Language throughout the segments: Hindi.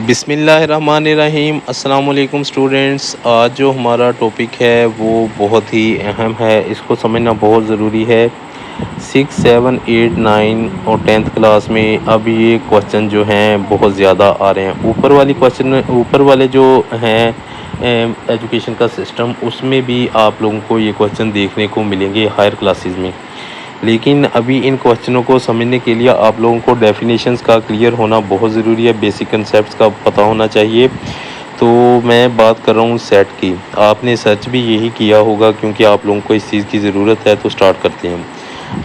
बिस्मिल्लाहिर्रहमानिर्रहीम। अस्सलाम वालेकुम स्टूडेंट्स। आज जो हमारा टॉपिक है वो बहुत ही अहम है, इसको समझना बहुत ज़रूरी है। 6, 7, 8, 9 और 10th क्लास में अब ये क्वेश्चन जो हैं बहुत ज़्यादा आ रहे हैं। ऊपर वाले जो हैं एजुकेशन का सिस्टम, उसमें भी आप लोगों को ये क्वेश्चन देखने को मिलेंगे हायर क्लासेस में। लेकिन अभी इन क्वेश्चनों को समझने के लिए आप लोगों को डेफिनेशंस का क्लियर होना बहुत ज़रूरी है, बेसिक कंसेप्ट्स का पता होना चाहिए। तो मैं बात कर रहा हूँ सेट की। आपने सर्च भी यही किया होगा क्योंकि आप लोगों को इस चीज़ की ज़रूरत है। तो स्टार्ट करते हैं।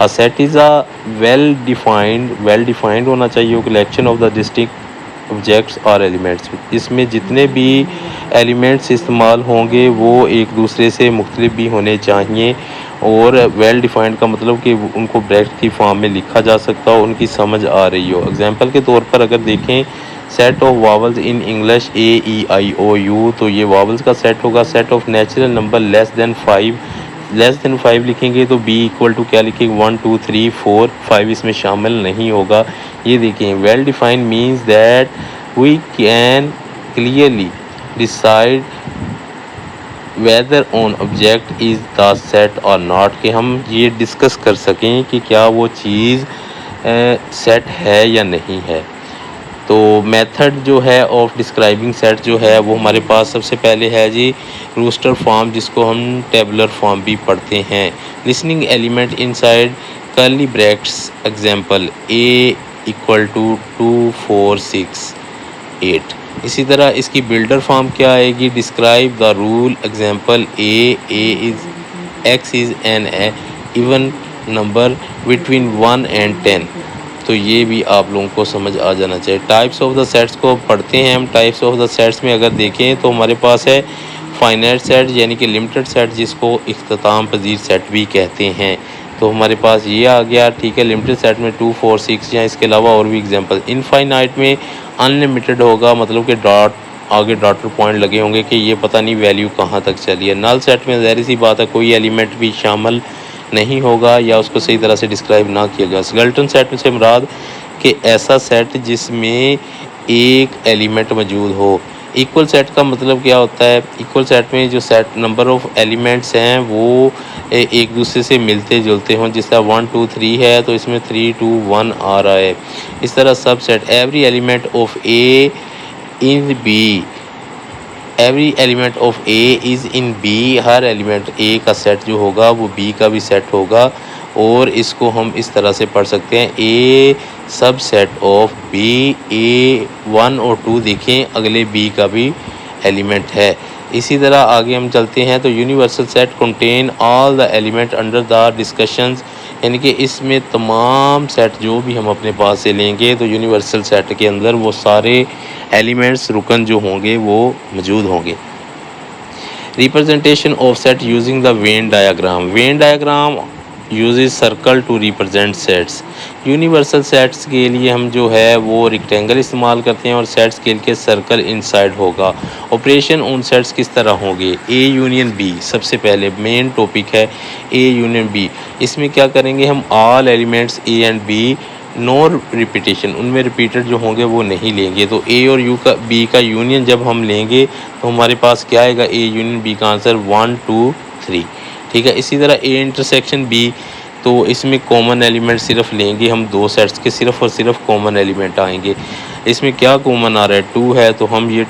A set is a well defined होना चाहिए collection of the distinct objects और एलिमेंट्स। इसमें जितने भी एलिमेंट्स इस्तेमाल होंगे वो एक दूसरे से मुख्तलिफ भी होने चाहिए। और वेल डिफाइंड का मतलब कि उनको ब्रैकेट की फॉर्म में लिखा जा सकता हो, उनकी समझ आ रही हो। एग्जांपल के तौर पर अगर देखें, set of vowels in English A, E, I, O, U, तो ये वावल्स का सेट होगा। Set of natural number less than 5 लिखेंगे तो B इक्वल टू क्या लिखेंगे 1, 2, 3, 4, 5 इसमें शामिल नहीं होगा। ये देखें, well defined means that we can clearly decide whether an object is the set or not, कि हम ये डिस्कस कर सकें कि क्या वो चीज़ सेट है या नहीं है। तो मेथड जो है ऑफ डिस्क्राइबिंग सेट जो है वो हमारे पास सबसे पहले है जी रोस्टर फॉर्म, जिसको हम टेबुलर फॉर्म भी पढ़ते हैं। Listing element inside curly brackets, example A equal to 2, 4, 6, 8। इसी तरह इसकी बिल्डर फॉर्म क्या आएगी, describe the rule, example X is an even number between 1 and 10। तो ये भी आप लोगों को समझ आ जाना चाहिए। टाइप्स ऑफ द सेट्स को पढ़ते हैं हम। टाइप्स ऑफ द सेट्स में अगर देखें तो हमारे पास है फाइनाइट सेट यानी कि लिमिटेड सेट, जिसको इख्तिताम पजीर सेट भी कहते हैं। तो हमारे पास ये आ गया, ठीक है। लिमिटेड सेट में 2, 4, 6 या इसके अलावा और भी एग्जांपल। इनफाइनाइट में अनलिमिटेड होगा, मतलब कि डॉट आगे डॉटर पॉइंट लगे होंगे कि ये पता नहीं वैल्यू कहाँ तक चली है। नल सेट में ज़ाहिर सी बात है कोई एलिमेंट भी शामिल नहीं होगा या उसको सही तरह से डिस्क्राइब ना किया गया। स्केलेटन सेट से मुराद कि ऐसा सेट जिसमें एक एलिमेंट मौजूद हो। इक्वल सेट का मतलब क्या होता है, इक्वल सेट में जो सेट नंबर ऑफ़ एलिमेंट्स हैं वो एक दूसरे से मिलते जुलते हों। जिस तरह 1, 2, 3 है तो इसमें 3, 2, 1 आ रहा है। इस तरह सब set every element of A in B, every element of A is in B, her element A का सेट जो होगा वो B का भी सेट होगा। और इसको हम इस तरह से पढ़ सकते हैं, A सब सेट ऑफ B, A 1 और 2 देखें अगले B का भी एलिमेंट है। इसी तरह आगे हम चलते हैं तो universal set contain all the element under the discussions, यानी कि इसमें तमाम सेट जो भी हम अपने पास से लेंगे तो यूनिवर्सल सेट के अंदर वो सारे एलिमेंट्स रुकन जो होंगे वो मौजूद होंगे। Representation of set using the Venn diagram. Venn diagram uses circle to represent sets. Universal sets के लिए हम जो है वो रेक्टेंगल इस्तेमाल करते हैं और सेट्स के लिए सर्कल इनसाइड होगा। ऑपरेशन उन सेट्स किस तरह होंगे, A यूनियन B सबसे पहले मेन टॉपिक है A यूनियन B। इसमें क्या करेंगे हम, all elements A and B no repetition, उनमें रिपीटेड जो होंगे वो नहीं लेंगे। तो A और B का यूनियन जब हम लेंगे तो हमारे पास क्या आएगा, A यूनियन B का आंसर 1, 2, 3, ठीक है। इसी तरह A इंटरसेक्शन B, तो इसमें कॉमन एलिमेंट सिर्फ लेंगे हम, दो सेट्स के सिर्फ और सिर्फ कॉमन एलिमेंट आएंगे। इसमें क्या कॉमन आ रहा है, 2 है तो हम ये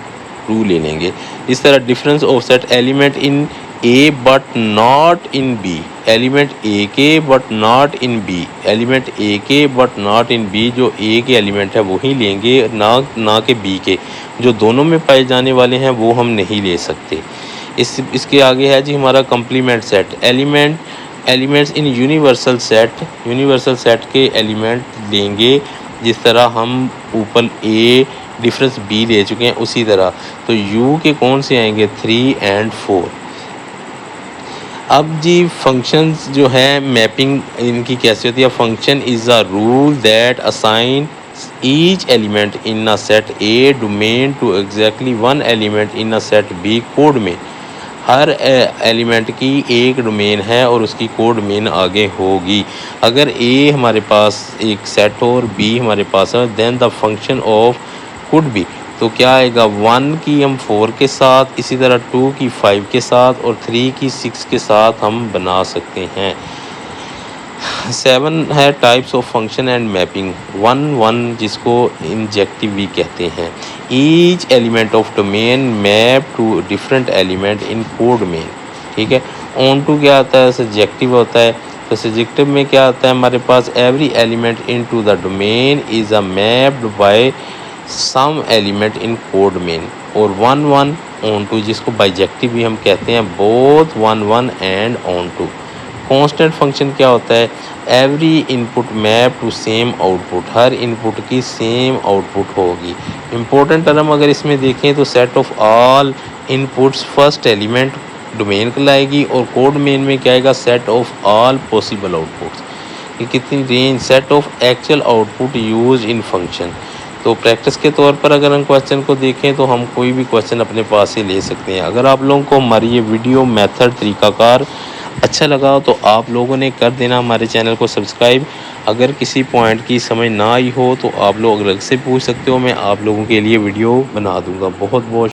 2 ले लेंगे। इस तरह difference of set element in A but not in B, element A के but not in B, element A के बट नॉट इन B, जो A के एलिमेंट है वही लेंगे ना कि B के। जो दोनों में पाए जाने वाले हैं वो हम नहीं ले सकते। इसके आगे है जी हमारा complement set. Elements in universal set के एलिमेंट लेंगे जिस तरह हम ऊपर A डिफरेंस B ले चुके हैं, उसी तरह तो U के कौन से आएंगे, 3 and 4। अब जी फंक्शंस जो है मैपिंग इनकी कैसे होती है। Function is a rule that assign each element in a set A domain to exactly one element in a set B कोड में। हर एलिमेंट की एक डोमेन है और उसकी कोड डोमेन आगे होगी। अगर A हमारे पास एक सेट हो और B हमारे पास है, then the function of could be तो क्या आएगा 1 की हम 4 के साथ, इसी तरह 2 की 5 के साथ और 3 की 6 के साथ हम बना सकते हैं। 7 है types of function and mapping. 1 जिसको इंजेक्टिव भी कहते हैं। Each element of domain map to different element in कोड में, ठीक है। ऑन टू क्या आता है, सब्जेक्टिव होता है। तो सब्जेक्टिव में क्या आता है हमारे पास, every element into the domain is a mapped by some element in codomain. और 1 ऑन टू जिसको बाइजेक्टिव भी हम कहते हैं, both 1 and onto. Constant function क्या होता है, every input map to same output, हर इनपुट की सेम आउटपुट होगी। इम्पोर्टेंट टर्म अगर इसमें देखें तो set of all inputs first element domain कहलाएगी और कोड मेन में क्या आएगा, set of all possible outputs. ये कितनी range, set of actual output use in function. तो प्रैक्टिस के तौर पर अगर हम क्वेश्चन को देखें तो हम कोई भी क्वेश्चन अपने पास से ले सकते हैं। अगर आप लोगों को हमारी ये वीडियो मेथड तरीकाकार अच्छा लगा तो आप लोगों ने कर देना हमारे चैनल को सब्सक्राइब। अगर किसी पॉइंट की समझ ना आई हो तो आप लोग अलग से पूछ सकते हो, मैं आप लोगों के लिए वीडियो बना दूंगा। बहुत बहुत